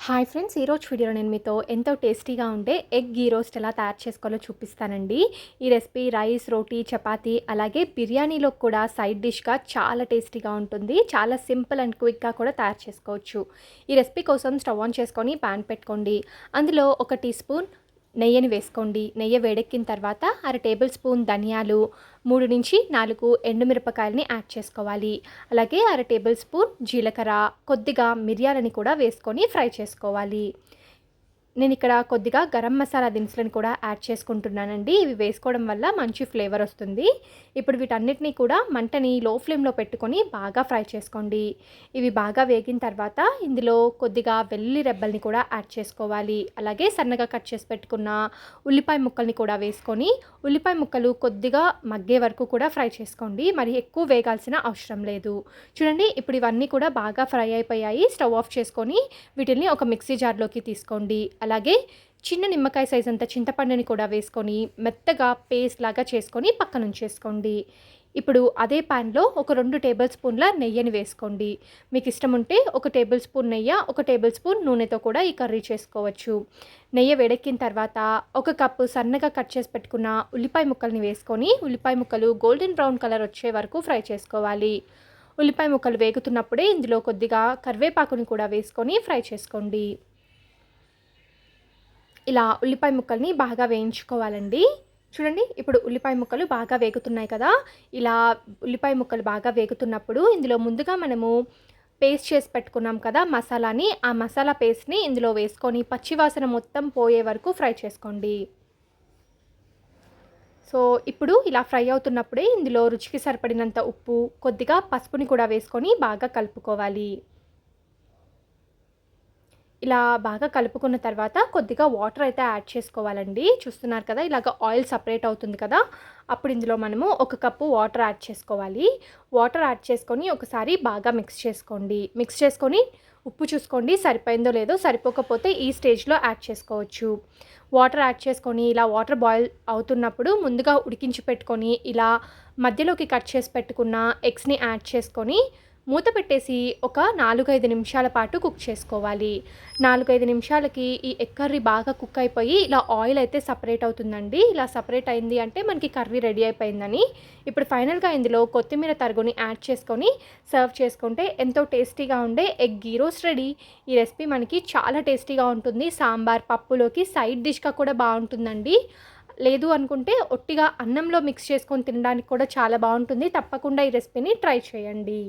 Hi friends, ఈరోజు వీడియోలో నేను మీతో ఎంతో టేస్టీగా ఉండే ఎగ్ గీ రోస్ట్ ఎలా తయారు చేసుకోవాలో చూపిస్తానండి. ఈ రెసిపీ రైస్, రోటీ, చపాతీ అలాగే బిర్యానీలో కూడా సైడ్ డిష్గా చాలా టేస్టీగా ఉంటుంది. చాలా సింపుల్ అండ్ క్విక్గా కూడా తయారు చేసుకోవచ్చు. ఈ రెసిపీ కోసం స్టవ్ ఆన్ చేసుకొని ప్యాన్ పెట్టుకోండి. అందులో 1 టీ స్పూన్ నెయ్యిని వేసుకోండి. నెయ్యి వేడెక్కిన తర్వాత 1/2 టేబుల్ స్పూన్ ధనియాలు, 3 నుంచి 4 ఎండుమిరపకాయలని యాడ్ చేసుకోవాలి. అలాగే 1/2 టేబుల్ స్పూన్ జీలకర్ర, కొద్దిగా మిరియాలని కూడా వేసుకొని ఫ్రై చేసుకోవాలి. నేను ఇక్కడ కొద్దిగా గరం మసాలా దినుసులను కూడా యాడ్ చేసుకుంటున్నానండి. ఇవి వేసుకోవడం వల్ల మంచి ఫ్లేవర్ వస్తుంది. ఇప్పుడు వీటన్నిటిని కూడా మంటని లో ఫ్లేమ్లో పెట్టుకొని బాగా ఫ్రై చేసుకోండి. ఇవి బాగా వేగిన తర్వాత ఇందులో కొద్దిగా వెల్లుల్లి రెబ్బల్ని కూడా యాడ్ చేసుకోవాలి. అలాగే సన్నగా కట్ చేసి పెట్టుకున్న ఉల్లిపాయ ముక్కల్ని కూడా వేసుకొని ఉల్లిపాయ ముక్కలు కొద్దిగా మగ్గే వరకు కూడా ఫ్రై చేసుకోండి. మరి ఎక్కువ వేగాల్సిన అవసరం లేదు. చూడండి, ఇప్పుడు ఇవన్నీ కూడా బాగా ఫ్రై అయిపోయాయి. స్టవ్ ఆఫ్ చేసుకొని వీటిని ఒక మిక్సీ జార్లోకి తీసుకోండి. అలాగే చిన్న నిమ్మకాయ సైజ్ అంత చింతపండుని కూడా వేసుకొని మెత్తగా పేస్ట్ లాగా చేసుకొని పక్కన ఉంచేసుకోండి. ఇప్పుడు అదే ప్యాన్లో ఒక 2 టేబుల్ స్పూన్ల నెయ్యిని వేసుకోండి. మీకు ఇష్టం ఉంటే 1 టేబుల్ స్పూన్ నెయ్యి, 1 టేబుల్ స్పూన్ నూనెతో కూడా ఈ కర్రీ చేసుకోవచ్చు. నెయ్యి వేడెక్కిన తర్వాత 1 కప్పు సన్నగా కట్ చేసి పెట్టుకున్న ఉల్లిపాయ ముక్కల్ని వేసుకొని ఉల్లిపాయ ముక్కలు గోల్డెన్ బ్రౌన్ కలర్ వచ్చే వరకు ఫ్రై చేసుకోవాలి. ఉల్లిపాయ ముక్కలు వేగుతున్నప్పుడే ఇందులో కొద్దిగా కరివేపాకుని కూడా వేసుకొని ఫ్రై చేసుకోండి. ఇలా ఉల్లిపాయ ముక్కల్ని బాగా వేయించుకోవాలండి. చూడండి, ఇప్పుడు ఉల్లిపాయ ముక్కలు బాగా వేగుతున్నాయి కదా. ఇలా ఉల్లిపాయ ముక్కలు బాగా వేగుతున్నప్పుడు ఇందులో ముందుగా మనము పేస్ట్ చేసి పెట్టుకున్నాం కదా మసాలాని, ఆ మసాలా పేస్ట్ని ఇందులో వేసుకొని పచ్చివాసన మొత్తం పోయే వరకు ఫ్రై చేసుకోండి. సో ఇప్పుడు ఇలా ఫ్రై అవుతున్నప్పుడే ఇందులో రుచికి సరిపడినంత ఉప్పు, కొద్దిగా పసుపుని కూడా వేసుకొని బాగా కలుపుకోవాలి. ఇలా బాగా కలుపుకున్న తర్వాత కొద్దిగా వాటర్ అయితే యాడ్ చేసుకోవాలండి. చూస్తున్నారు కదా, ఇలాగ ఆయిల్ సపరేట్ అవుతుంది కదా. అప్పుడు ఇందులో మనము 1 కప్పు వాటర్ యాడ్ చేసుకోవాలి. వాటర్ యాడ్ చేసుకొని ఒకసారి బాగా మిక్స్ చేసుకోండి. మిక్స్ చేసుకొని ఉప్పు చూసుకోండి సరిపోయిందో లేదో. సరిపోకపోతే ఈ స్టేజ్లో యాడ్ చేసుకోవచ్చు. వాటర్ యాడ్ చేసుకొని ఇలా వాటర్ బాయిల్ అవుతున్నప్పుడు ముందుగా ఉడికించి పెట్టుకొని ఇలా మధ్యలోకి కట్ చేసి పెట్టుకున్న ఎగ్స్ని యాడ్ చేసుకొని మూత పెట్టేసి ఒక 4-5 నిమిషాల పాటు కుక్ చేసుకోవాలి. 4-5 నిమిషాలకి ఈ ఎగ్ కర్రీ బాగా కుక్ అయిపోయి ఇలా ఆయిల్ అయితే సపరేట్ అవుతుందండి. ఇలా సపరేట్ అయింది అంటే మనకి కర్రీ రెడీ అయిపోయిందని. ఇప్పుడు ఫైనల్గా ఇందులో కొత్తిమీర తరుగుని యాడ్ చేసుకొని సర్వ్ చేసుకుంటే ఎంతో టేస్టీగా ఉండే ఎగ్ గీ రోస్ట్ రెడీ. ఈ రెసిపీ మనకి చాలా టేస్టీగా ఉంటుంది. సాంబార్, పప్పులోకి సైడ్ డిష్గా కూడా బాగుంటుందండి. లేదు అనుకుంటే ఒట్టిగా అన్నంలో మిక్స్ చేసుకొని తినడానికి కూడా చాలా బాగుంటుంది. తప్పకుండా ఈ రెసిపీని ట్రై చేయండి.